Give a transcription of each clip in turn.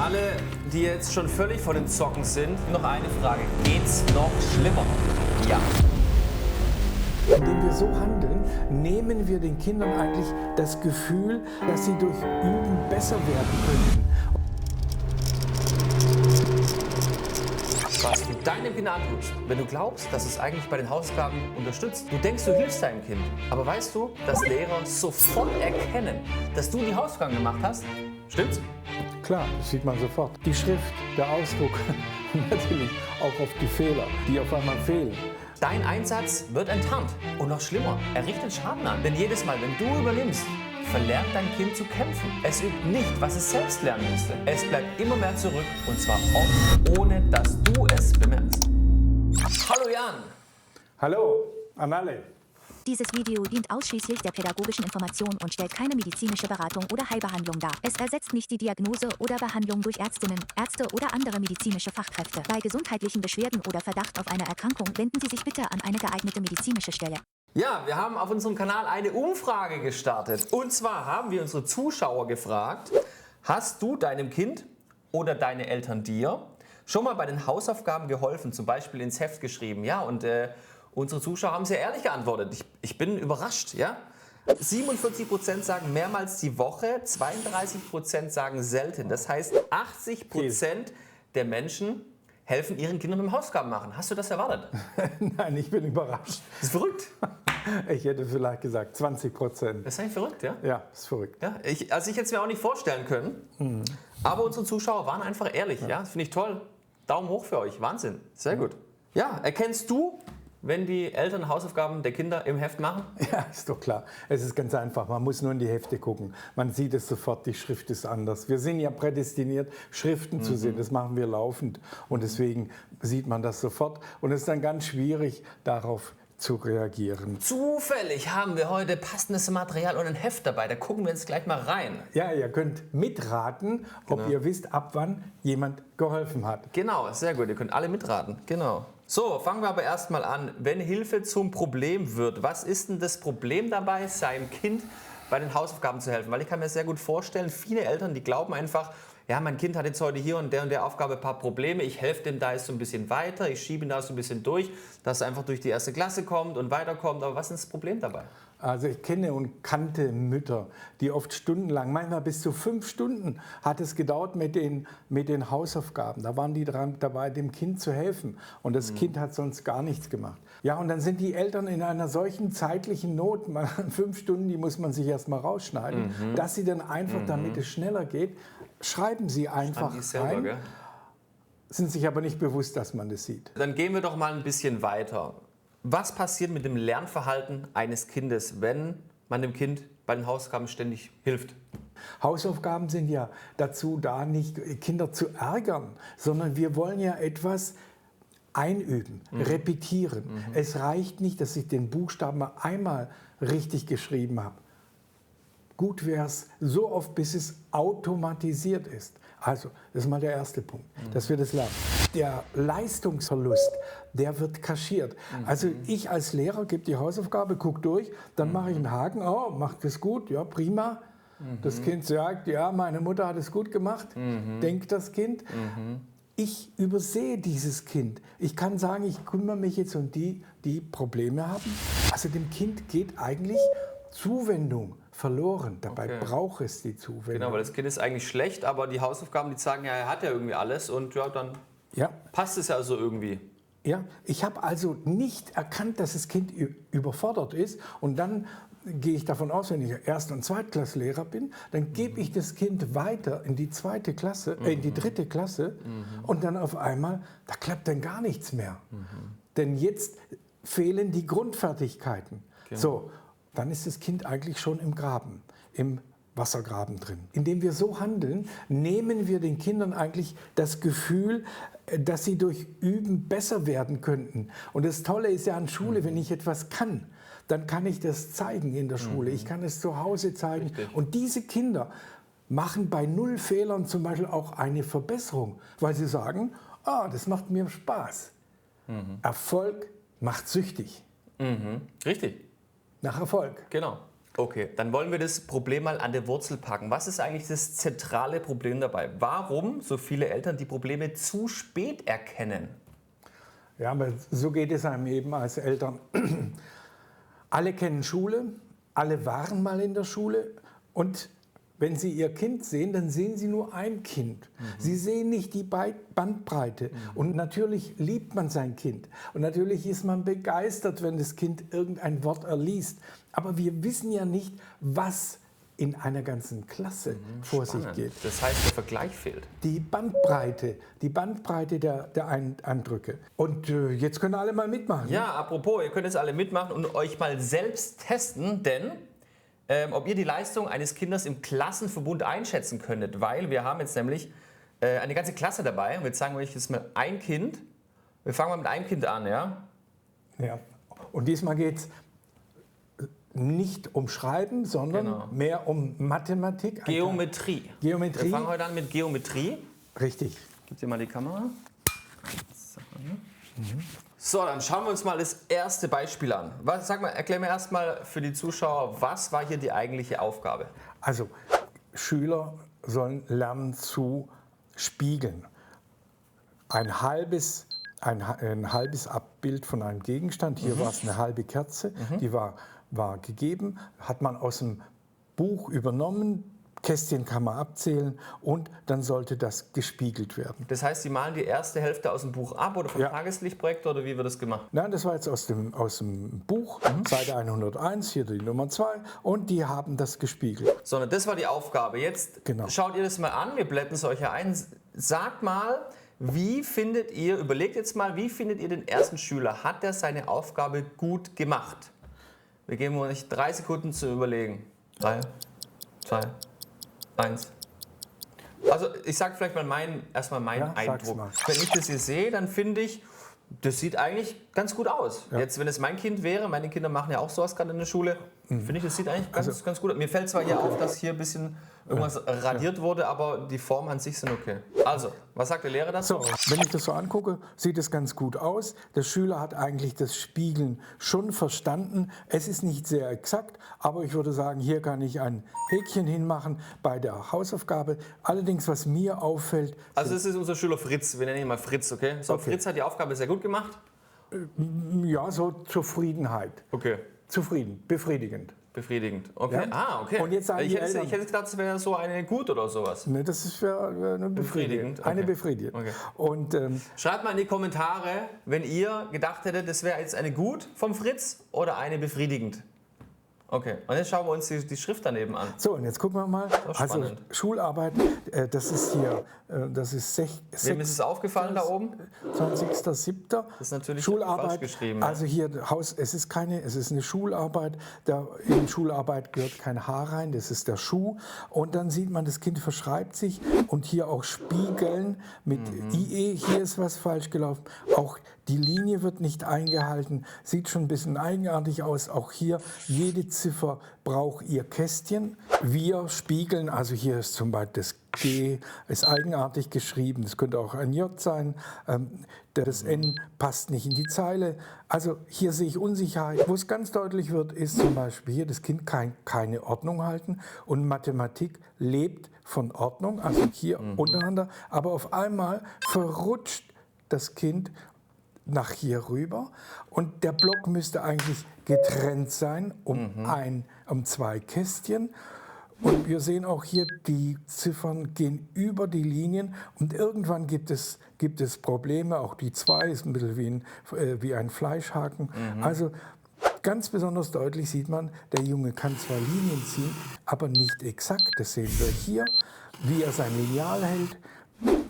alle, die jetzt schon völlig vor den Socken sind, noch eine Frage. Geht's noch schlimmer? Ja. Indem wir so handeln, nehmen wir den Kindern eigentlich das Gefühl, dass sie durch Üben besser werden könnten. Was du deinem Kind antust, wenn du glaubst, dass es eigentlich bei den Hausaufgaben unterstützt. Du denkst, du hilfst deinem Kind. Aber weißt du, dass Lehrer sofort erkennen, dass du die Hausaufgaben gemacht hast? Stimmt's? Klar, das sieht man sofort. Die Schrift, der Ausdruck, natürlich auch auf die Fehler, die auf einmal fehlen. Dein Einsatz wird enttarnt. Und noch schlimmer, er richtet Schaden an. Denn jedes Mal, wenn du übernimmst, verlernt dein Kind zu kämpfen. Es übt nicht, was es selbst lernen müsste. Es bleibt immer mehr zurück und zwar oft, ohne dass du es bemerkst. Hallo Jan! Hallo an alle. Dieses Video dient ausschließlich der pädagogischen Information und stellt keine medizinische Beratung oder Heilbehandlung dar. Es ersetzt nicht die Diagnose oder Behandlung durch Ärztinnen, Ärzte oder andere medizinische Fachkräfte. Bei gesundheitlichen Beschwerden oder Verdacht auf eine Erkrankung wenden Sie sich bitte an eine geeignete medizinische Stelle. Ja, wir haben auf unserem Kanal eine Umfrage gestartet. Und zwar haben wir unsere Zuschauer gefragt, hast du deinem Kind oder deine Eltern dir schon mal bei den Hausaufgaben geholfen, zum Beispiel ins Heft geschrieben? Ja, und unsere Zuschauer haben sehr ehrlich geantwortet. Ich bin überrascht, ja? 47% sagen mehrmals die Woche, 32% sagen selten. Das heißt, 80% der Menschen helfen ihren Kindern beim Hausaufgaben machen. Hast du das erwartet? Nein, ich bin überrascht. Das ist verrückt. Ich hätte vielleicht gesagt 20%. Das ist eigentlich verrückt, ja? Ja, ist verrückt. Ja, ich hätte es mir auch nicht vorstellen können. Aber unsere Zuschauer waren einfach ehrlich. Ja, das finde ich toll. Daumen hoch für euch. Wahnsinn. Sehr gut. Ja, erkennst du, wenn die Eltern Hausaufgaben der Kinder im Heft machen? Ja, ist doch klar. Es ist ganz einfach. Man muss nur in die Hefte gucken. Man sieht es sofort, die Schrift ist anders. Wir sind ja prädestiniert, Schriften zu sehen. Das machen wir laufend. Und deswegen sieht man das sofort. Und es ist dann ganz schwierig, darauf zu reagieren. Zufällig haben wir heute passendes Material und ein Heft dabei. Da gucken wir jetzt gleich mal rein. Ja, ihr könnt mitraten, ob ihr wisst, ab wann jemand geholfen hat. Genau, sehr gut. Ihr könnt alle mitraten. Genau. So, fangen wir aber erstmal an. Wenn Hilfe zum Problem wird, was ist denn das Problem dabei, seinem Kind bei den Hausaufgaben zu helfen? Weil ich kann mir sehr gut vorstellen, viele Eltern, die glauben einfach, ja, mein Kind hat jetzt heute hier und der Aufgabe ein paar Probleme, ich helfe dem da jetzt so ein bisschen weiter, ich schiebe ihn da so ein bisschen durch, dass er einfach durch die erste Klasse kommt und weiterkommt. Aber was ist das Problem dabei? Also ich kenne und kannte Mütter, die oft stundenlang, manchmal bis zu 5 Stunden hat es gedauert mit den Hausaufgaben. Da waren die dran dabei, dem Kind zu helfen. Und das Kind hat sonst gar nichts gemacht. Ja, und dann sind die Eltern in einer solchen zeitlichen Not, 5 Stunden, die muss man sich erst mal rausschneiden, dass sie dann einfach, damit es schneller geht, schreiben sie einfach rein, gell? sind sich aber nicht bewusst, dass man das sieht. Dann gehen wir doch mal ein bisschen weiter. Was passiert mit dem Lernverhalten eines Kindes, wenn man dem Kind bei den Hausaufgaben ständig hilft? Hausaufgaben sind ja dazu da, nicht Kinder zu ärgern, sondern wir wollen ja etwas einüben, repetieren. Es reicht nicht, dass ich den Buchstaben einmal richtig geschrieben habe. Gut wäre es so oft, bis es automatisiert ist. Also, das ist mal der erste Punkt, dass wir das lernen. Der Leistungsverlust, der wird kaschiert. Also ich als Lehrer gebe die Hausaufgabe, gucke durch, dann mache ich einen Haken, oh, macht das gut, ja prima. Das Kind sagt, ja, meine Mutter hat es gut gemacht, denkt das Kind. Ich übersehe dieses Kind. Ich kann sagen, ich kümmere mich jetzt um die Probleme haben. Also dem Kind geht eigentlich Zuwendung verloren. Dabei braucht es die Zuwendung. Genau, weil das Kind ist eigentlich schlecht, aber die Hausaufgaben, die sagen, ja, er hat ja irgendwie alles und ja, dann passt es ja so irgendwie. Ja, ich habe also nicht erkannt, dass das Kind überfordert ist und dann gehe ich davon aus, wenn ich Erst- und Zweitklasslehrer bin, dann gebe ich das Kind weiter in die zweite Klasse, in die dritte Klasse und dann auf einmal, da klappt dann gar nichts mehr. Denn jetzt fehlen die Grundfertigkeiten. Genau. So, dann ist das Kind eigentlich schon im Graben, im Wassergraben drin. Indem wir so handeln, nehmen wir den Kindern eigentlich das Gefühl, dass sie durch Üben besser werden könnten. Und das Tolle ist ja an Schule, wenn ich etwas kann, dann kann ich das zeigen in der Schule. Ich kann es zu Hause zeigen. Richtig. Und diese Kinder machen bei 0 Fehlern zum Beispiel auch eine Verbesserung, weil sie sagen, das macht mir Spaß. Erfolg macht süchtig. Richtig. Nach Erfolg. Genau. Okay, dann wollen wir das Problem mal an der Wurzel packen. Was ist eigentlich das zentrale Problem dabei? Warum so viele Eltern die Probleme zu spät erkennen? Ja, aber so geht es einem eben als Eltern. Alle kennen Schule, alle waren mal in der Schule und wenn Sie Ihr Kind sehen, dann sehen Sie nur ein Kind. Sie sehen nicht die Bandbreite. Und natürlich liebt man sein Kind. Und natürlich ist man begeistert, wenn das Kind irgendein Wort erliest. Aber wir wissen ja nicht, was in einer ganzen Klasse vor sich geht. Das heißt, der Vergleich fehlt. Die Bandbreite der Eindrücke. Und jetzt können alle mal mitmachen. Ja, apropos, ihr könnt jetzt alle mitmachen und euch mal selbst testen, denn ob ihr die Leistung eines Kindes im Klassenverbund einschätzen könntet, weil wir haben jetzt nämlich eine ganze Klasse dabei und wir zeigen euch jetzt mal ein Kind. Wir fangen mal mit einem Kind an, ja? Ja. Und diesmal geht es nicht um Schreiben, sondern mehr um Mathematik. Geometrie. Wir fangen heute an mit Geometrie. Richtig. Gib dir mal die Kamera. So, dann schauen wir uns mal das erste Beispiel an. Erklär mir erstmal für die Zuschauer, was war hier die eigentliche Aufgabe? Also, Schüler sollen lernen zu spiegeln. Ein halbes Abbild von einem Gegenstand. Hier war es eine halbe Kerze, die war gegeben, hat man aus dem Buch übernommen. Kästchen kann man abzählen und dann sollte das gespiegelt werden. Das heißt, Sie malen die erste Hälfte aus dem Buch ab oder vom Tageslichtprojektor oder wie wird das gemacht? Nein, das war jetzt aus dem Buch, Seite 101, hier die Nummer 2 und die haben das gespiegelt. Sondern das war die Aufgabe. Jetzt schaut ihr das mal an, wir blenden es euch ja ein. Sagt mal, überlegt jetzt mal, wie findet ihr den ersten Schüler? Hat er seine Aufgabe gut gemacht? Wir geben euch 3 Sekunden zu überlegen. 3, 2, 1. Also ich sage vielleicht mal erstmal meinen Eindruck. Wenn ich das hier sehe, dann finde ich, das sieht eigentlich ganz gut aus. Ja. Jetzt, wenn es mein Kind wäre, meine Kinder machen ja auch sowas gerade in der Schule, finde ich, das sieht eigentlich ganz gut aus. Mir fällt zwar hier auf, dass hier ein bisschen irgendwas radiert wurde, aber die Formen an sich sind okay. Also, was sagt der Lehrer dazu? So, wenn ich das so angucke, sieht es ganz gut aus. Der Schüler hat eigentlich das Spiegeln schon verstanden. Es ist nicht sehr exakt, aber ich würde sagen, hier kann ich ein Häkchen hinmachen bei der Hausaufgabe. Allerdings, was mir auffällt... Also das ist unser Schüler Fritz, wir nennen ihn mal Fritz, okay? So, okay. Fritz hat die Aufgabe sehr gut gemacht? Ja, so Zufriedenheit. Okay. Befriedigend. Befriedigend, okay. Ja? Okay. Und jetzt ich hätte gedacht, es wäre so eine gut oder sowas. Ne, das ist eine befriedigend. Okay. Eine befriedigend. Okay. Und, schreibt mal in die Kommentare, wenn ihr gedacht hättet, das wäre jetzt eine gut vom Fritz oder eine befriedigend. Okay, und jetzt schauen wir uns die Schrift daneben an. So, und jetzt gucken wir mal. Also Schularbeit, das ist hier, das ist Wem ist es aufgefallen da oben? 20.07. Das ist natürlich Schularbeit, falsch geschrieben. Also hier es ist eine Schularbeit. In Schularbeit gehört kein H rein, das ist der Schuh. Und dann sieht man, das Kind verschreibt sich und hier auch spiegeln mit IE. Hier ist was falsch gelaufen. Auch die Linie wird nicht eingehalten, sieht schon ein bisschen eigenartig aus. Auch hier, jede Ziffer braucht ihr Kästchen. Wir spiegeln, also hier ist zum Beispiel das G, ist eigenartig geschrieben. Das könnte auch ein J sein. Das N passt nicht in die Zeile. Also hier sehe ich Unsicherheit. Wo es ganz deutlich wird, ist zum Beispiel hier, das Kind kann keine Ordnung halten. Und Mathematik lebt von Ordnung, also hier untereinander. Aber auf einmal verrutscht das Kind nach hier rüber und der Block müsste eigentlich getrennt sein um 2 Kästchen und wir sehen auch hier, die Ziffern gehen über die Linien und irgendwann gibt es Probleme, auch die 2 ist ein bisschen wie ein Fleischhaken, also ganz besonders deutlich sieht man, der Junge kann zwar Linien ziehen, aber nicht exakt, das sehen wir hier, wie er sein Lineal hält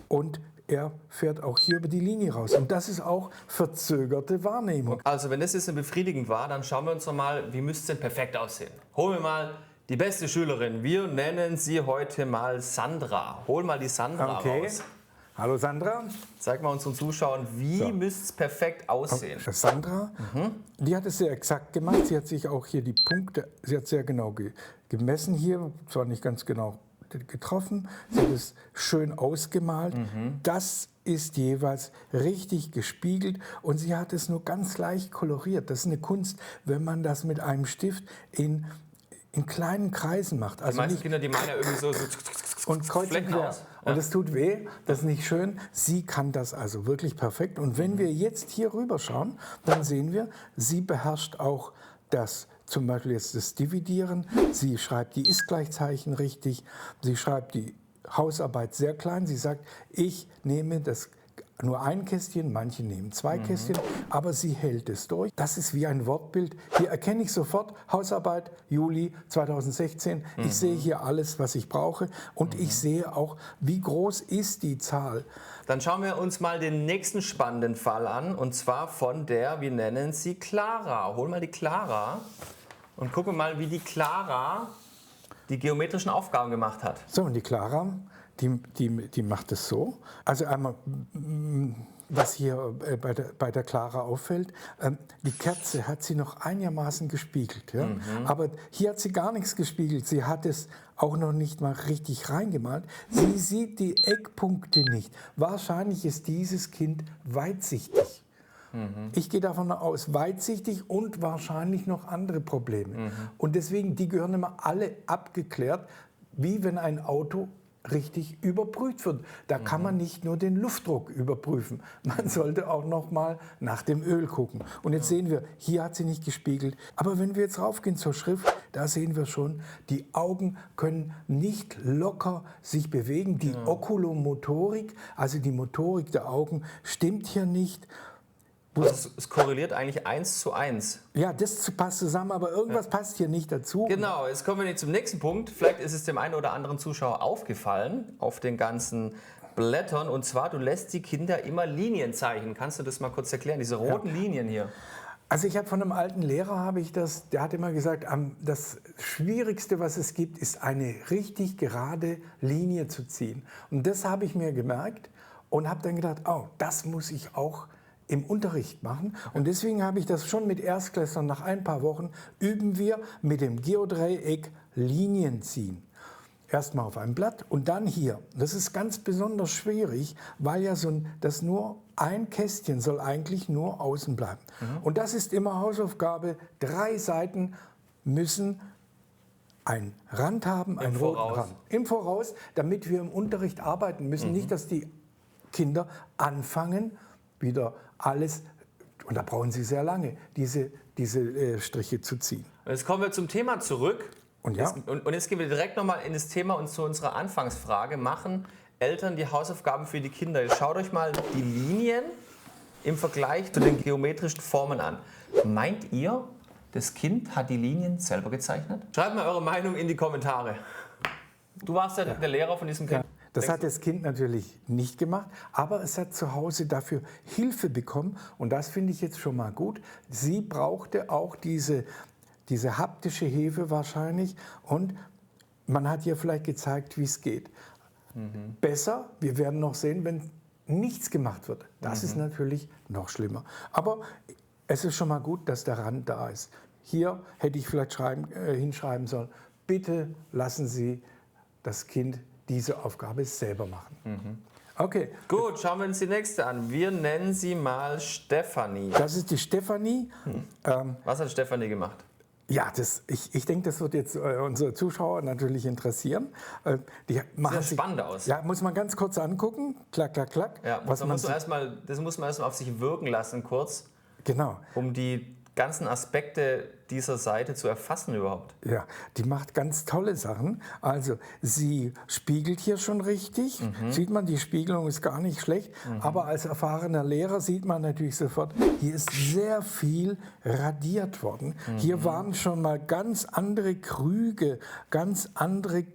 und er fährt auch hier über die Linie raus. Und das ist auch verzögerte Wahrnehmung. Also wenn das jetzt befriedigend war, dann schauen wir uns noch mal, wie müsste es denn perfekt aussehen. Holen wir mal die beste Schülerin. Wir nennen sie heute mal Sandra. Hol mal die Sandra raus. Hallo Sandra. Zeig mal unseren Zuschauern, wie müsste es perfekt aussehen. Sandra, die hat es sehr exakt gemacht. Sie hat sich auch hier die Punkte, sie hat sehr genau gemessen hier, zwar nicht ganz genau getroffen, sie hat es schön ausgemalt. Das ist jeweils richtig gespiegelt und sie hat es nur ganz leicht koloriert. Das ist eine Kunst, wenn man das mit einem Stift in in kleinen Kreisen macht. Die Also meisten nicht Kinder, die meinen ja irgendwie so und kreuz und Flecken quer. aus. Und es tut weh, das ist nicht schön. Sie kann das also wirklich perfekt. Und wenn wir jetzt hier rüber schauen, dann sehen wir, sie beherrscht auch das, zum Beispiel jetzt das Dividieren. Sie schreibt die Ist-Gleichzeichen richtig. Sie schreibt die Hausarbeit sehr klein. Sie sagt, ich nehme das nur ein Kästchen, manche nehmen 2 Kästchen, aber sie hält es durch. Das ist wie ein Wortbild. Hier erkenne ich sofort Hausarbeit, Juli 2016. Ich sehe hier alles, was ich brauche und ich sehe auch, wie groß ist die Zahl. Dann schauen wir uns mal den nächsten spannenden Fall an, und zwar von der, wir nennen sie Clara. Hol mal die Clara und gucken mal, wie die Clara die geometrischen Aufgaben gemacht hat. So, und die Clara, die macht es so. Also einmal, was hier bei der Clara auffällt, die Kerze hat sie noch einigermaßen gespiegelt. Ja? Aber hier hat sie gar nichts gespiegelt. Sie hat es auch noch nicht mal richtig reingemalt. Sie sieht die Eckpunkte nicht. Wahrscheinlich ist dieses Kind weitsichtig. Ich gehe davon aus, weitsichtig und wahrscheinlich noch andere Probleme. Und deswegen, die gehören immer alle abgeklärt, wie wenn ein Auto richtig überprüft wird. Da kann man nicht nur den Luftdruck überprüfen, man sollte auch noch mal nach dem Öl gucken. Und jetzt sehen wir, hier hat sie nicht gespiegelt. Aber wenn wir jetzt raufgehen zur Schrift, da sehen wir schon, die Augen können nicht locker sich bewegen. Die Okulomotorik, also die Motorik der Augen, stimmt hier nicht. Also es korreliert eigentlich 1:1. Ja, das passt zusammen, aber irgendwas passt hier nicht dazu. Genau, jetzt kommen wir nicht zum nächsten Punkt. Vielleicht ist es dem einen oder anderen Zuschauer aufgefallen auf den ganzen Blättern. Und zwar, du lässt die Kinder immer Linien zeichnen. Kannst du das mal kurz erklären, diese roten Linien hier? Also ich habe von einem alten Lehrer, der hat immer gesagt, das Schwierigste, was es gibt, ist eine richtig gerade Linie zu ziehen. Und das habe ich mir gemerkt und habe dann gedacht, oh, das muss ich auch im Unterricht machen. Und deswegen habe ich das schon mit Erstklässlern, nach ein paar Wochen üben wir mit dem Geodreieck Linien ziehen. Erstmal auf einem Blatt und dann hier. Das ist ganz besonders schwierig, weil ja das nur ein Kästchen soll eigentlich nur außen bleiben. Und das ist immer Hausaufgabe. 3 Seiten müssen einen Rand haben, einen roten Rand. Im Voraus, damit wir im Unterricht arbeiten müssen. Nicht, dass die Kinder anfangen, wieder alles, und da brauchen sie sehr lange, diese Striche zu ziehen. Jetzt kommen wir zum Thema zurück. Und, ja? Und jetzt gehen wir direkt nochmal in das Thema und zu unserer Anfangsfrage. Machen Eltern die Hausaufgaben für die Kinder? Jetzt schaut euch mal die Linien im Vergleich zu den geometrischen Formen an. Meint ihr, das Kind hat die Linien selber gezeichnet? Schreibt mal eure Meinung in die Kommentare. Du warst ja der Lehrer von diesem Kind. Ja. Das hat das Kind natürlich nicht gemacht, aber es hat zu Hause dafür Hilfe bekommen und das finde ich jetzt schon mal gut. Sie brauchte auch diese haptische Hilfe wahrscheinlich und man hat ihr vielleicht gezeigt, wie es geht. Besser, wir werden noch sehen, wenn nichts gemacht wird. Das ist natürlich noch schlimmer. Aber es ist schon mal gut, dass der Rand da ist. Hier hätte ich vielleicht hinschreiben sollen, bitte lassen Sie das Kind diese Aufgabe selber machen. Okay. Gut, schauen wir uns die nächste an. Wir nennen sie mal Stefanie. Das ist die Stefanie. Was hat Stefanie gemacht? Ja, ich denke, das wird jetzt unsere Zuschauer natürlich interessieren. Die machen sieht spannend aus. Ja, muss man ganz kurz angucken. Klack, klack, klack. Ja, das muss man erstmal auf sich wirken lassen kurz. Genau. Um die ganzen Aspekte dieser Seite zu erfassen überhaupt. Ja, die macht ganz tolle Sachen. Also sie spiegelt hier schon richtig. Sieht man, die Spiegelung ist gar nicht schlecht. Aber als erfahrener Lehrer sieht man natürlich sofort, hier ist sehr viel radiert worden. Hier waren schon mal ganz andere Krüge, ganz andere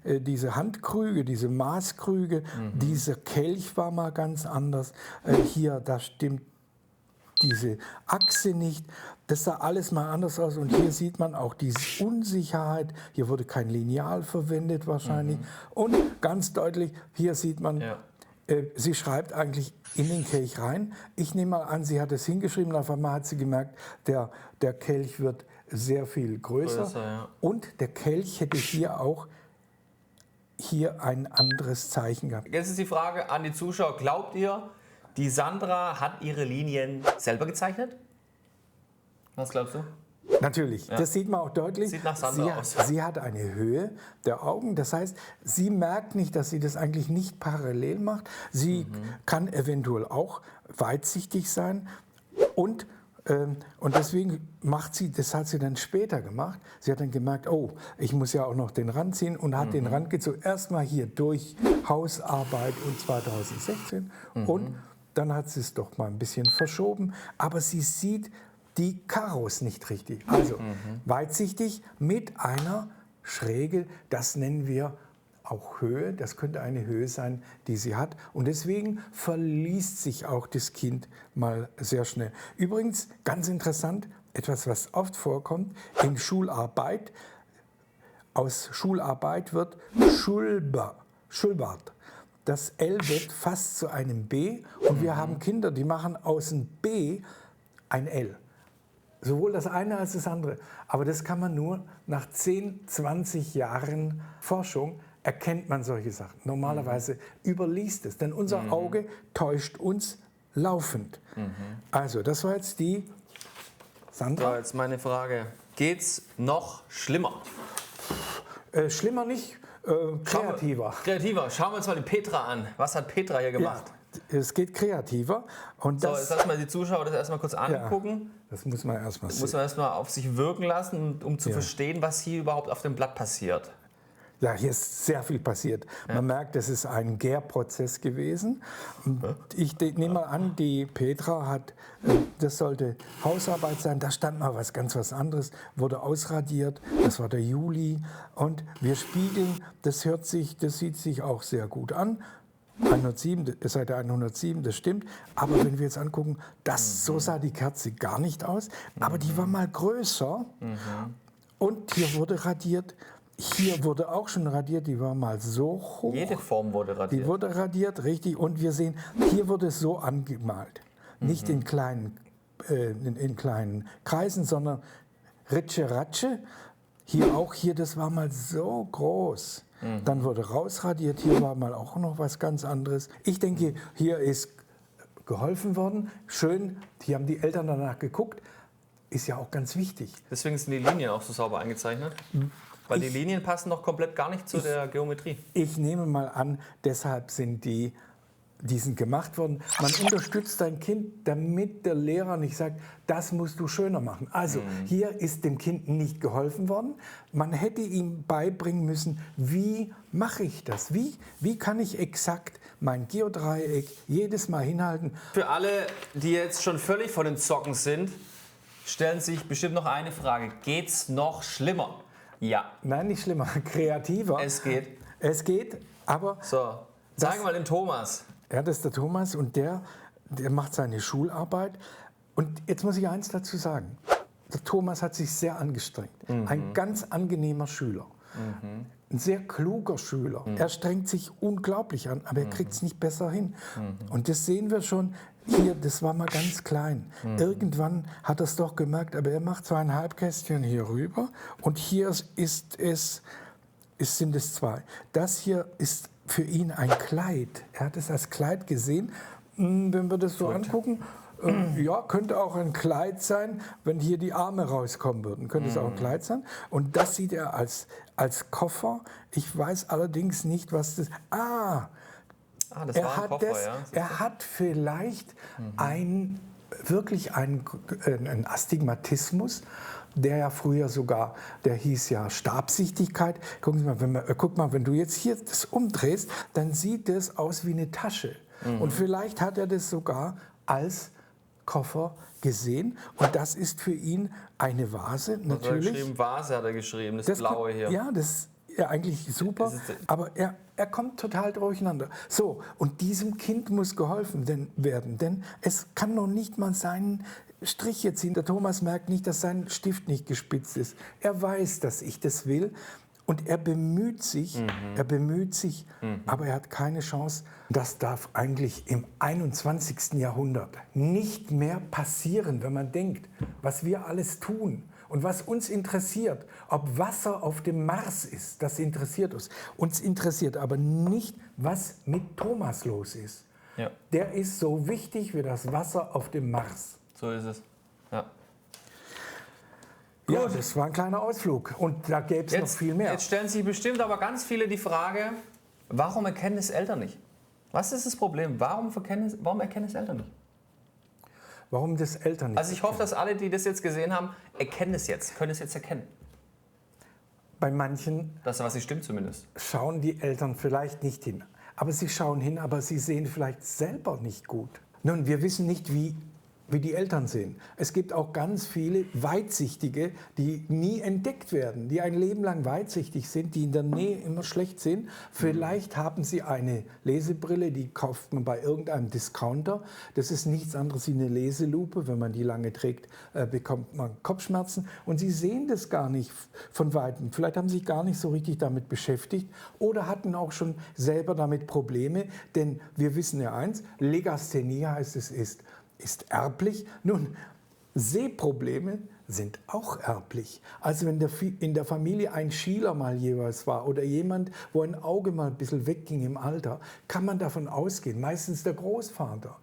diese Handkrüge, diese Maßkrüge. Dieser Kelch war mal ganz anders. Hier, da stimmt diese Achse nicht. Das sah alles mal anders aus und hier sieht man auch diese Unsicherheit. Hier wurde kein Lineal verwendet wahrscheinlich. Und ganz deutlich, hier sieht man, sie schreibt eigentlich in den Kelch rein. Ich nehme mal an, sie hat es hingeschrieben, auf einmal hat sie gemerkt, der Kelch wird sehr viel größer. Ja. Und der Kelch hätte hier auch ein anderes Zeichen gehabt. Jetzt ist die Frage an die Zuschauer, glaubt ihr, die Sandra hat ihre Linien selber gezeichnet? Was glaubst du? Natürlich, das sieht man auch deutlich. Sieht nach Sandra aus. Sie hat eine Höhe der Augen, das heißt, sie merkt nicht, dass sie das eigentlich nicht parallel macht. Sie kann eventuell auch weitsichtig sein und deswegen macht sie, das hat sie dann später gemacht, sie hat dann gemerkt, oh, ich muss ja auch noch den Rand ziehen und hat den Rand gezogen, erstmal hier durch Hausarbeit und 2016 und dann hat sie es doch mal ein bisschen verschoben, aber sie sieht die Karos nicht richtig. Also weitsichtig mit einer Schräge, das nennen wir auch Höhe, das könnte eine Höhe sein, die sie hat. Und deswegen verliest sich auch das Kind mal sehr schnell. Übrigens, ganz interessant, etwas, was oft vorkommt, in Schularbeit, aus Schularbeit wird Schulbart. Das L wird fast zu einem B und wir haben Kinder, die machen aus dem B ein L. Sowohl das eine als das andere. Aber das kann man nur nach 10, 20 Jahren Forschung erkennt man solche Sachen. Normalerweise überliest es, denn unser Auge täuscht uns laufend. Also, das war jetzt die Sandra. So, jetzt meine Frage. Geht's noch schlimmer? Schlimmer nicht, kreativer. Kreativer. Schauen wir uns mal die Petra an. Was hat Petra hier gemacht? Ja, es geht kreativer. Und So, das, jetzt lassen wir die Zuschauer das erstmal kurz angucken. das muss man erstmal Muss sehen. man erstmal auf sich wirken lassen, um zu verstehen, was hier überhaupt auf dem Blatt passiert. Ja, hier ist sehr viel passiert. Man merkt, es ist ein Gärprozess gewesen. Ich nehme mal an, die Petra hat, das sollte Hausarbeit sein, da stand mal was anderes, wurde ausradiert, das war der Juli. Und wir spiegeln, das sieht sich auch sehr gut an. 107, Seite 107, das stimmt. Aber wenn wir jetzt angucken, so sah die Kerze gar nicht aus. Aber die war mal größer. Und hier wurde radiert. Hier wurde auch schon radiert, die war mal so hoch. Jede Form wurde radiert. Die wurde radiert, richtig. Und wir sehen, hier wurde es so angemalt. Nicht in kleinen Kreisen, sondern Ritsche. Hier, das war mal so groß. Dann wurde rausradiert, hier war mal auch noch was ganz anderes. Ich denke, hier ist geholfen worden. Schön, hier haben die Eltern danach geguckt. Ist ja auch ganz wichtig. Deswegen sind die Linien auch so sauber eingezeichnet. Weil die Linien passen noch komplett gar nicht zu der Geometrie. Ich nehme mal an, deshalb sind die sind gemacht worden. Man unterstützt dein Kind, damit der Lehrer nicht sagt, das musst du schöner machen. Also hier ist dem Kind nicht geholfen worden. Man hätte ihm beibringen müssen, wie mache ich das? Wie kann ich exakt mein Geodreieck jedes Mal hinhalten? Für alle, die jetzt schon völlig von den Socken sind, stellen sich bestimmt noch eine Frage. Geht's noch schlimmer? Ja. Nein, nicht schlimmer, kreativer. Es geht. Es geht, aber... So, sag mal den Thomas. Ja, das ist der Thomas und der macht seine Schularbeit. Und jetzt muss ich eins dazu sagen. Der Thomas hat sich sehr angestrengt. Ein ganz angenehmer Schüler. Ein sehr kluger Schüler. Er strengt sich unglaublich an, aber er kriegt es nicht besser hin. Und das sehen wir schon. Hier, das war mal ganz klein. Irgendwann hat er es doch gemerkt, aber er macht 2,5 Kästchen hier rüber. Und hier sind es 2. Das hier ist für ihn ein Kleid. Er hat es als Kleid gesehen. Wenn wir das so angucken, ja, könnte auch ein Kleid sein, wenn hier die Arme rauskommen würden. Könnte es auch ein Kleid sein. Und das sieht er als Koffer. Ich weiß allerdings nicht, was das... Das war ein Koffer, ja. Er hat vielleicht wirklich einen Astigmatismus, der ja früher sogar, der hieß ja Stabsichtigkeit. Guck mal, wenn du jetzt hier das umdrehst, dann sieht das aus wie eine Tasche. Und vielleicht hat er das sogar als Koffer gesehen. Und das ist für ihn eine Vase, natürlich. Vase hat er geschrieben, das Blaue hier. Ja, das ist ja eigentlich super, aber er kommt total durcheinander. So, und diesem Kind muss geholfen werden, denn es kann noch nicht mal seinen Strich jetzt ziehen. Der Thomas merkt nicht, dass sein Stift nicht gespitzt ist. Er weiß, dass ich das will und er bemüht sich, aber er hat keine Chance. Das darf eigentlich im 21. Jahrhundert nicht mehr passieren, wenn man denkt, was wir alles tun. Und was uns interessiert, ob Wasser auf dem Mars ist, das interessiert uns. Uns interessiert aber nicht, was mit Thomas los ist. Ja. Der ist so wichtig wie das Wasser auf dem Mars. So ist es. Ja. Ja, das war ein kleiner Ausflug und da gäbe es noch viel mehr. Jetzt stellen sich bestimmt aber ganz viele die Frage, warum erkennen es Eltern nicht? Was ist das Problem? Warum erkennen es Eltern nicht? Warum das Eltern nicht? Also ich hoffe, dass alle, die das jetzt gesehen haben, erkennen es jetzt, können es jetzt erkennen. Bei manchen Das, was nicht stimmt zumindest. schauen die Eltern vielleicht nicht hin. Aber sie schauen hin, aber sie sehen vielleicht selber nicht gut. Nun, wir wissen nicht, wie die Eltern sehen. Es gibt auch ganz viele Weitsichtige, die nie entdeckt werden, die ein Leben lang weitsichtig sind, die in der Nähe immer schlecht sehen. Vielleicht haben sie eine Lesebrille, die kauft man bei irgendeinem Discounter. Das ist nichts anderes wie eine Leselupe. Wenn man die lange trägt, bekommt man Kopfschmerzen. Und sie sehen das gar nicht von Weitem. Vielleicht haben sie sich gar nicht so richtig damit beschäftigt oder hatten auch schon selber damit Probleme. Denn wir wissen ja eins, Legasthenie heißt es ist erblich. Nun, Sehprobleme sind auch erblich. Also wenn in der Familie ein Schieler mal jeweils war oder jemand, wo ein Auge mal ein bisschen wegging im Alter, kann man davon ausgehen, meistens der Großvater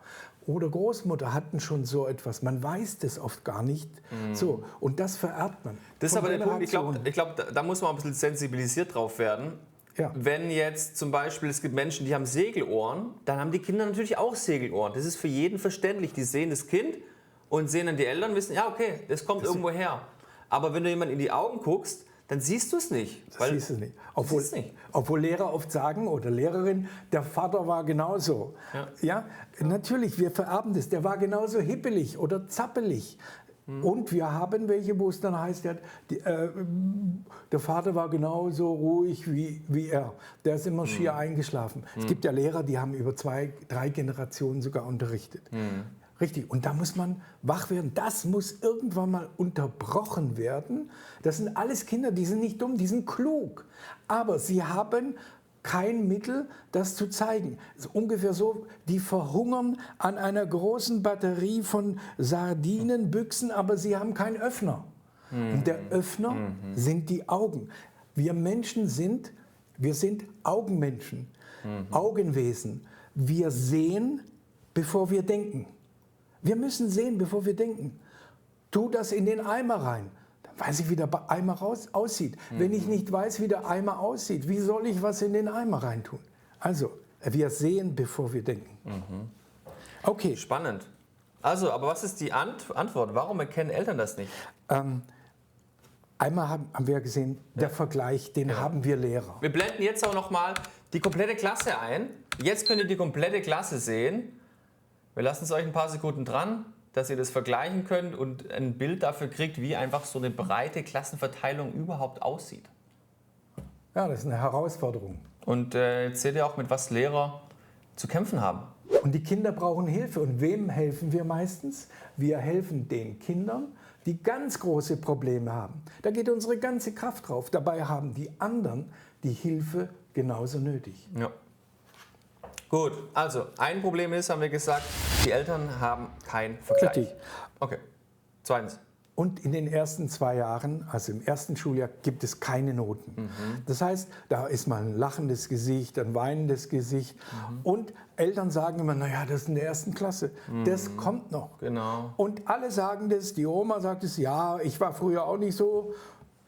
oder Großmutter hatten schon so etwas. Man weiß das oft gar nicht. So, und das vererbt man. Das ist Von aber der Punkt, Generation. ich glaube, da muss man ein bisschen sensibilisiert drauf werden. Ja. Wenn jetzt zum Beispiel, es gibt Menschen, die haben Segelohren, dann haben die Kinder natürlich auch Segelohren. Das ist für jeden verständlich. Die sehen das Kind und sehen dann die Eltern, wissen, ja okay, das kommt irgendwo her. Aber wenn du jemand in die Augen guckst, dann siehst du es nicht. Das siehst du nicht. Obwohl Lehrer oft sagen oder Lehrerin, der Vater war genauso. Ja, natürlich, wir vererben das. Der war genauso hippelig oder zappelig. Und wir haben welche, wo es dann heißt, der Vater war genauso ruhig wie er. Der ist immer schier eingeschlafen. Es gibt ja Lehrer, die haben über 2, 3 Generationen sogar unterrichtet. Richtig, und da muss man wach werden. Das muss irgendwann mal unterbrochen werden. Das sind alles Kinder, die sind nicht dumm, die sind klug. Aber sie haben kein Mittel, das zu zeigen. Es ist ungefähr so, die verhungern an einer großen Batterie von Sardinenbüchsen, aber sie haben keinen Öffner. Und der Öffner sind die Augen. Wir Menschen sind Augenmenschen, Augenwesen. Wir sehen, bevor wir denken. Wir müssen sehen, bevor wir denken. Tu das in den Eimer rein. Dann weiß ich, wie der Eimer aussieht. Wenn ich nicht weiß, wie der Eimer aussieht, wie soll ich was in den Eimer reintun? Also, wir sehen, bevor wir denken. Okay. Spannend. Also, aber was ist die Antwort? Warum erkennen Eltern das nicht? Einmal haben wir gesehen, der Vergleich, den haben wir Lehrer. Wir blenden jetzt auch noch mal die komplette Klasse ein. Jetzt könnt ihr die komplette Klasse sehen. Wir lassen es euch ein paar Sekunden dran, dass ihr das vergleichen könnt und ein Bild dafür kriegt, wie einfach so eine breite Klassenverteilung überhaupt aussieht. Ja, das ist eine Herausforderung. Und jetzt seht ihr auch, mit was Lehrer zu kämpfen haben. Und die Kinder brauchen Hilfe. Und wem helfen wir meistens? Wir helfen den Kindern, die ganz große Probleme haben. Da geht unsere ganze Kraft drauf. Dabei haben die anderen die Hilfe genauso nötig. Ja. Gut, also ein Problem ist, haben wir gesagt, die Eltern haben keinen Vergleich. Richtig. Okay. Zweitens. Und in den ersten 2 Jahren, also im ersten Schuljahr, gibt es keine Noten. Das heißt, da ist mal ein lachendes Gesicht, ein weinendes Gesicht. Und Eltern sagen immer, naja, das ist in der ersten Klasse. Das kommt noch. Genau. Und alle sagen das, die Oma sagt es, ja, ich war früher auch nicht so.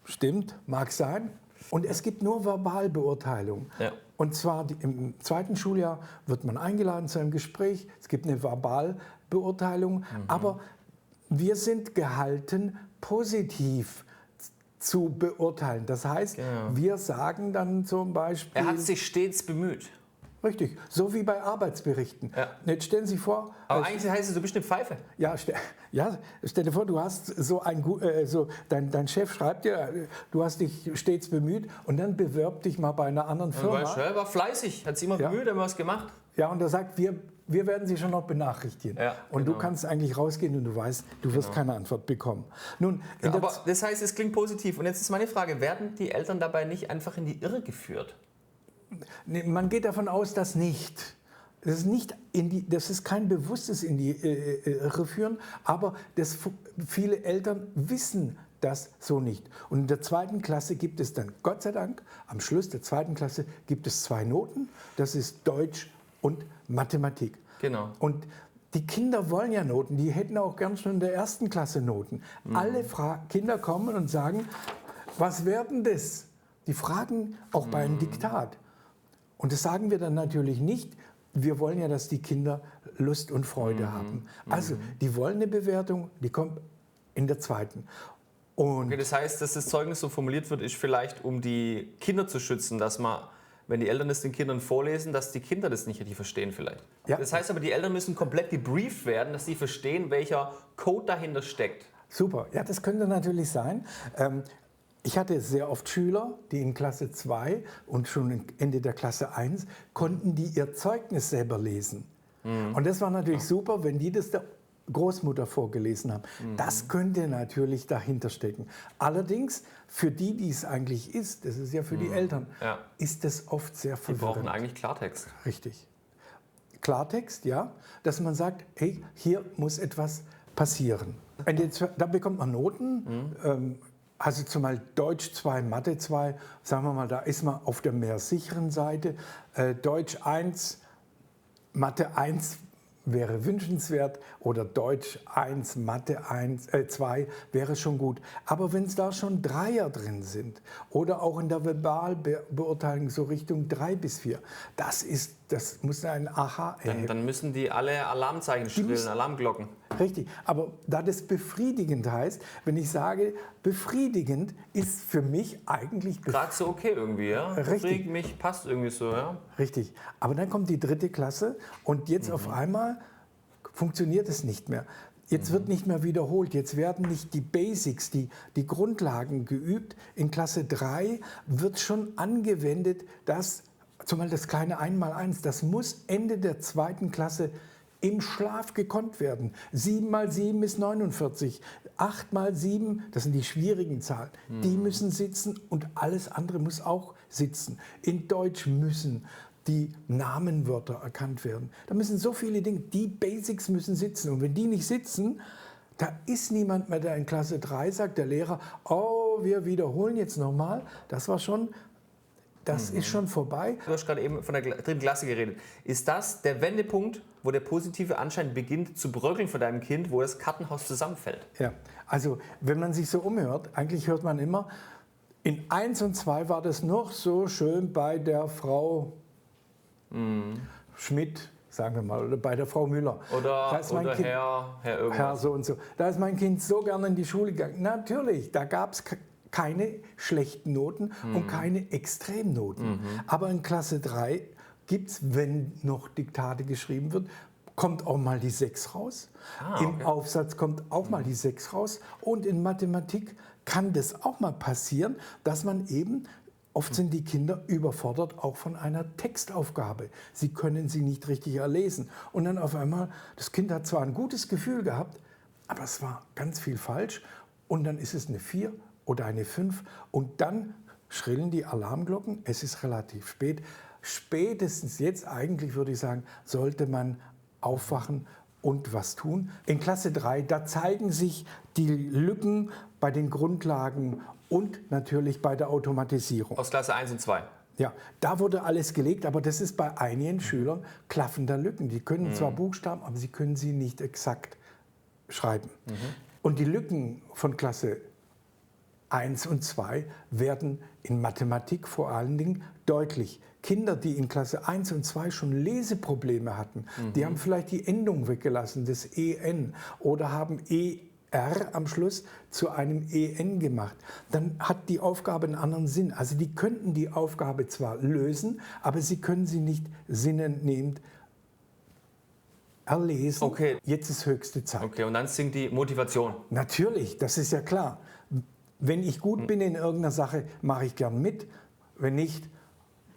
Stimmt, mag sein. Und es gibt nur Verbalbeurteilung. Ja. Und zwar im 2. Schuljahr wird man eingeladen zu einem Gespräch. Es gibt eine Verbalbeurteilung. Aber wir sind gehalten, positiv zu beurteilen. Das heißt, wir sagen dann zum Beispiel... Er hat sich stets bemüht. Richtig, so wie bei Arbeitsberichten. Ja. Jetzt stellen Sie vor... Aber eigentlich heißt es, du bist eine Pfeife. Ja, stell dir vor, du hast dein Chef schreibt dir, du hast dich stets bemüht und dann bewirb dich mal bei einer anderen Firma. Er war fleißig, hat sich immer bemüht, hat was gemacht. Ja, und er sagt, wir werden Sie schon noch benachrichtigen. Ja, und genau. du kannst eigentlich rausgehen und du weißt, du wirst keine Antwort bekommen. Nun, Aber das heißt, es klingt positiv. Und jetzt ist meine Frage, werden die Eltern dabei nicht einfach in die Irre geführt? Nee, man geht davon aus, dass nicht. Das ist kein bewusstes in die Irre führen, aber viele Eltern wissen das so nicht. Und in der 2. Klasse gibt es dann, Gott sei Dank, am Schluss der 2. Klasse gibt es 2 Noten. Das ist Deutsch und Mathematik. Genau. Und Die Kinder wollen ja Noten, die hätten auch gern schon in der ersten Klasse Noten. Alle Kinder kommen und sagen, was werden das? Die fragen auch bei einem Diktat. Und das sagen wir dann natürlich nicht. Wir wollen ja, dass die Kinder Lust und Freude haben. Also, die wollen eine Bewertung, die kommt in der zweiten. Und Okay, das heißt, dass das Zeugnis so formuliert wird, ist vielleicht, um die Kinder zu schützen, dass man, wenn die Eltern es den Kindern vorlesen, dass die Kinder das nicht richtig verstehen vielleicht. Ja. Das heißt aber, die Eltern müssen komplett gebrieft werden, dass sie verstehen, welcher Code dahinter steckt. super, ja, das könnte natürlich sein. Ich hatte sehr oft Schüler, die in Klasse 2 und schon Ende der Klasse 1 konnten die ihr Zeugnis selber lesen. Und das war natürlich super, wenn die das der Großmutter vorgelesen haben. Das könnte natürlich dahinter stecken. Allerdings, für die, die es eigentlich ist, das ist ja für die Eltern, Ja. ist das oft sehr Die brauchen verwirrend. eigentlich Klartext. Richtig. Klartext, ja, dass man sagt, hey, hier muss etwas passieren. Da bekommt man Noten, also zumal Deutsch 2, Mathe 2, sagen wir mal, da ist man auf der mehr sicheren Seite. Deutsch 1, Mathe 1 wäre wünschenswert oder Deutsch 1, Mathe 2 wäre schon gut. Aber wenn es da schon Dreier drin sind oder auch in der Verbalbeurteilung so Richtung 3 bis 4, das muss ein Aha. Dann müssen die alle Alarmzeichen schrillen, Alarmglocken. Richtig, aber da das befriedigend heißt, wenn ich sage, befriedigend ist für mich eigentlich Gerade so okay irgendwie, ja? Richtig. Befriedigt mich, passt irgendwie so, ja? richtig. Aber dann kommt die 3. Klasse und jetzt auf einmal funktioniert es nicht mehr. Jetzt wird nicht mehr wiederholt, jetzt werden nicht die Basics, die Grundlagen geübt. In Klasse 3 wird schon angewendet, zumal das kleine 1x1, das muss Ende der 2. Klasse im Schlaf gekonnt werden. 7 mal 7 ist 49. 8 mal 7, das sind die schwierigen Zahlen. Die müssen sitzen und alles andere muss auch sitzen. In Deutsch müssen die Namenwörter erkannt werden. Da müssen so viele Dinge, die Basics müssen sitzen. Und wenn die nicht sitzen, da ist niemand mehr, der in Klasse 3 sagt, der Lehrer, oh, wir wiederholen jetzt nochmal. Das ist schon vorbei. Du hast gerade eben von der 3. Klasse geredet. Ist das der Wendepunkt, wo der positive Anschein beginnt zu bröckeln für deinem Kind, wo das Kartenhaus zusammenfällt? Ja, also wenn man sich so umhört, eigentlich hört man immer, in 1 und 2 war das noch so schön bei der Frau Schmidt, sagen wir mal, oder bei der Frau Müller. Oder Kind, Herr irgendwas. Herr so und so. Da ist mein Kind so gerne in die Schule gegangen. Natürlich, da gab es keine schlechten Noten und keine Extremnoten. Aber in Klasse 3 gibt es, wenn noch Diktate geschrieben wird, kommt auch mal die 6 raus. Okay. Im Aufsatz kommt auch mal die 6 raus. Und in Mathematik kann das auch mal passieren, dass man eben, oft sind die Kinder überfordert auch von einer Textaufgabe. Sie können sie nicht richtig erlesen. Und dann auf einmal, das Kind hat zwar ein gutes Gefühl gehabt, aber es war ganz viel falsch. Und dann ist es eine 4 oder eine 5 und dann schrillen die Alarmglocken. Es ist relativ spät. Spätestens jetzt eigentlich, würde ich sagen, sollte man aufwachen und was tun. In Klasse 3, da zeigen sich die Lücken bei den Grundlagen und natürlich bei der Automatisierung. Aus Klasse 1 und 2. Ja, da wurde alles gelegt, aber das ist bei einigen Schülern klaffender Lücken. Die können zwar Buchstaben, aber sie können sie nicht exakt schreiben. Und die Lücken von Klasse 1 und 2 werden in Mathematik vor allen Dingen deutlich. Kinder, die in Klasse 1 und 2 schon Leseprobleme hatten, die haben vielleicht die Endung weggelassen, das EN, oder haben ER am Schluss zu einem EN gemacht. Dann hat die Aufgabe einen anderen Sinn. Also die könnten die Aufgabe zwar lösen, aber sie können sie nicht sinnentnehmend erlesen. Okay. Jetzt ist höchste Zeit. Okay, und dann sinkt die Motivation. Natürlich, das ist ja klar. Wenn ich gut bin in irgendeiner Sache, mache ich gern mit. Wenn nicht,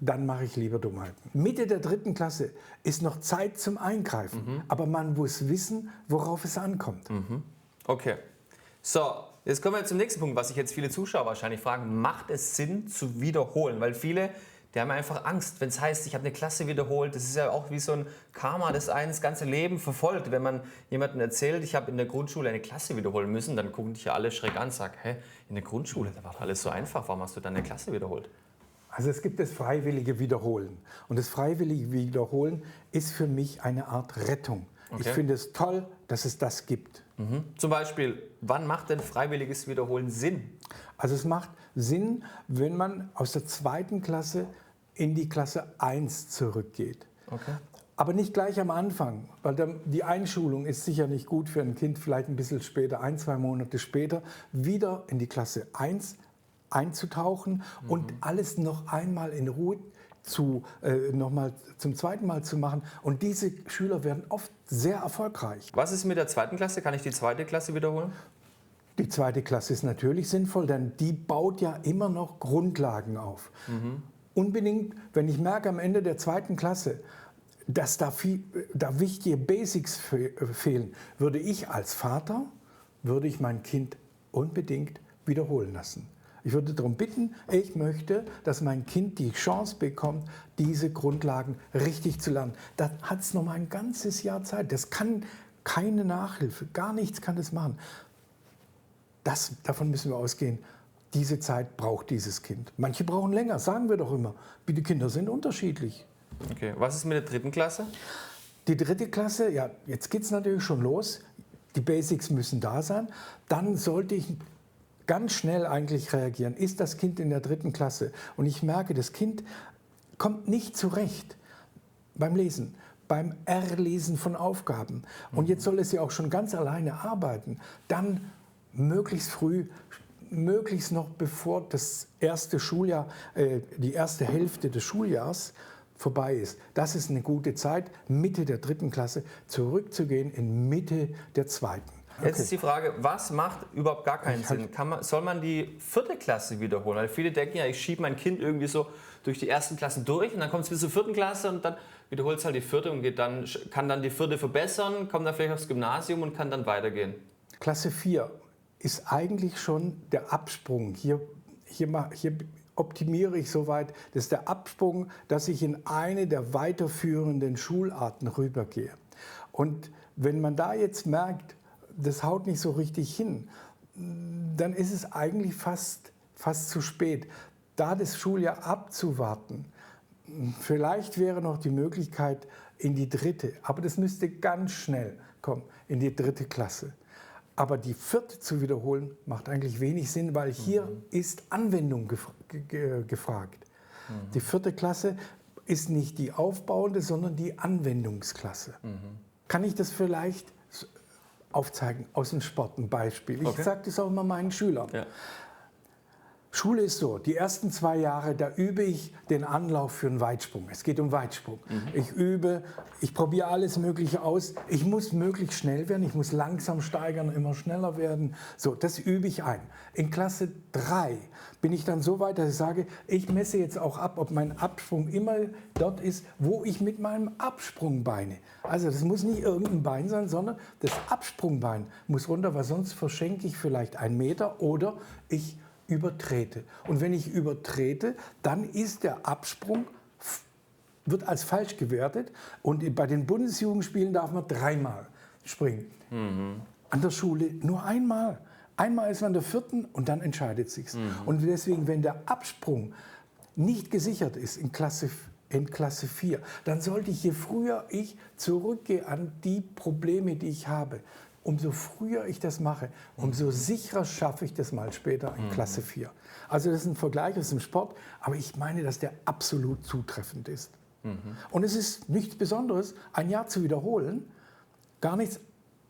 dann mache ich lieber Dummheiten. Mitte der 3. Klasse ist noch Zeit zum Eingreifen. Aber man muss wissen, worauf es ankommt. Okay. So, jetzt kommen wir zum nächsten Punkt, was sich jetzt viele Zuschauer wahrscheinlich fragen. Macht es Sinn zu wiederholen? Weil viele, die haben einfach Angst, wenn es heißt, ich habe eine Klasse wiederholt. Das ist ja auch wie so ein Karma, das einen das ganze Leben verfolgt. Wenn man jemandem erzählt, ich habe in der Grundschule eine Klasse wiederholen müssen, dann gucken dich ja alle schräg an und sagen, hä, in der Grundschule, da war alles so einfach, warum hast du dann eine Klasse wiederholt? Also es gibt das freiwillige Wiederholen. Und das freiwillige Wiederholen ist für mich eine Art Rettung. Ich finde es toll, dass es das gibt. Zum Beispiel, wann macht denn freiwilliges Wiederholen Sinn? Also es macht Sinn, wenn man aus der 2. Klasse in die Klasse 1 zurückgeht. Okay. Aber nicht gleich am Anfang, weil dann die Einschulung ist sicher nicht gut für ein Kind, vielleicht ein bisschen später, 1, 2 Monate später, wieder in die Klasse 1 einzutauchen und alles noch einmal in Ruhe nochmal zum zweiten Mal zu machen. Und diese Schüler werden oft sehr erfolgreich. Was ist mit der 2. Klasse? Kann ich die 2. Klasse wiederholen? Die 2. Klasse ist natürlich sinnvoll, denn die baut ja immer noch Grundlagen auf. Unbedingt, wenn ich merke am Ende der 2. Klasse, dass da wichtige Basics fehlen, würde ich als Vater, mein Kind unbedingt wiederholen lassen. Ich würde darum bitten, ich möchte, dass mein Kind die Chance bekommt, diese Grundlagen richtig zu lernen. Da hat es noch mal ein ganzes Jahr Zeit. Das kann keine Nachhilfe, gar nichts kann das machen. Davon müssen wir ausgehen. Diese Zeit braucht dieses Kind. Manche brauchen länger, sagen wir doch immer. Die Kinder sind unterschiedlich. Okay, was ist mit der 3. Klasse? Die 3. Klasse, ja, jetzt geht es natürlich schon los. Die Basics müssen da sein. Dann sollte ich ganz schnell eigentlich reagieren. Ist das Kind in der 3. Klasse und ich merke, das Kind kommt nicht zurecht beim Lesen, beim Erlesen von Aufgaben. Und jetzt soll es ja auch schon ganz alleine arbeiten. Dann möglichst früh, möglichst noch bevor das erste Schuljahr, die erste Hälfte des Schuljahrs vorbei ist. Das ist eine gute Zeit, Mitte der 3. Klasse zurückzugehen in Mitte der 2. Jetzt ist die Frage, was macht überhaupt gar keinen Sinn? Soll man die 4. Klasse wiederholen? Weil viele denken ja, ich schiebe mein Kind irgendwie so durch die ersten Klassen durch und dann kommt es bis zur 4. Klasse und dann wiederholt es halt die 4. und kann dann die 4. verbessern, kommt dann vielleicht aufs Gymnasium und kann dann weitergehen. Klasse 4 ist eigentlich schon der Absprung. Hier optimiere ich soweit, das ist der Absprung, dass ich in eine der weiterführenden Schularten rübergehe. Und wenn man da jetzt merkt, das haut nicht so richtig hin, dann ist es eigentlich fast zu spät, da das Schuljahr abzuwarten. Vielleicht wäre noch die Möglichkeit in die 3., aber das müsste ganz schnell kommen, in die 3. Klasse. Aber die 4. zu wiederholen, macht eigentlich wenig Sinn, weil hier ist Anwendung gefragt. Die 4. Klasse ist nicht die aufbauende, sondern die Anwendungsklasse. Kann ich das vielleicht aufzeigen aus dem Sport, ein Beispiel? Ich sage das auch immer meinen Schülern. Ja. Schule ist so, die ersten 2 Jahre, da übe ich den Anlauf für einen Weitsprung. Es geht um Weitsprung. Ich probiere alles Mögliche aus. Ich muss möglichst schnell werden, ich muss langsam steigern, immer schneller werden. So, das übe ich ein. In Klasse 3 bin ich dann so weit, dass ich sage, ich messe jetzt auch ab, ob mein Absprung immer dort ist, wo ich mit meinem Absprung beine. Also das muss nicht irgendein Bein sein, sondern das Absprungbein muss runter, weil sonst verschenke ich vielleicht 1 Meter oder ich übertrete. Und wenn ich übertrete, dann ist der Absprung, wird als falsch gewertet und bei den Bundesjugendspielen darf man 3-mal springen. An der Schule nur einmal. Einmal ist man in der 4. und dann entscheidet es sich. Und deswegen, wenn der Absprung nicht gesichert ist in Klasse 4, dann sollte ich, je früher ich zurückgehe an die Probleme, die ich habe, umso früher ich das mache, umso sicherer schaffe ich das mal später in Klasse 4. Also das ist ein Vergleich aus dem Sport, aber ich meine, dass der absolut zutreffend ist. Und es ist nichts Besonderes, ein Jahr zu wiederholen. Gar nichts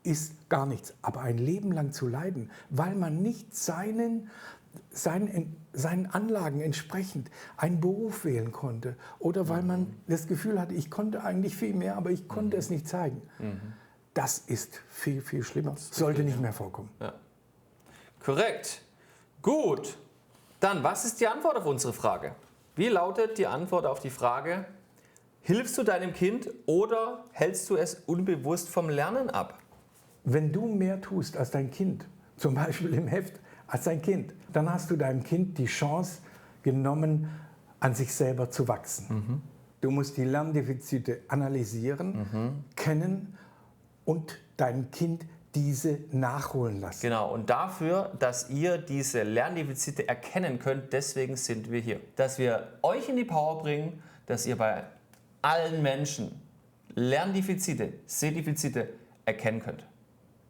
ist gar nichts, aber ein Leben lang zu leiden, weil man nicht seinen Anlagen entsprechend einen Beruf wählen konnte oder weil man das Gefühl hatte, ich konnte eigentlich viel mehr, aber ich konnte es nicht zeigen. Das ist viel, viel schlimmer. Sollte nicht mehr vorkommen. Ja. Korrekt. Gut. Dann, was ist die Antwort auf unsere Frage? Wie lautet die Antwort auf die Frage, hilfst du deinem Kind oder hältst du es unbewusst vom Lernen ab? Wenn du mehr tust als dein Kind, zum Beispiel im Heft, als dein Kind, dann hast du deinem Kind die Chance genommen, an sich selber zu wachsen. Du musst die Lerndefizite analysieren, kennen und dein Kind diese nachholen lassen. Genau, und dafür, dass ihr diese Lerndefizite erkennen könnt, deswegen sind wir hier. Dass wir euch in die Power bringen, dass ihr bei allen Menschen Lerndefizite, Sehdefizite erkennen könnt.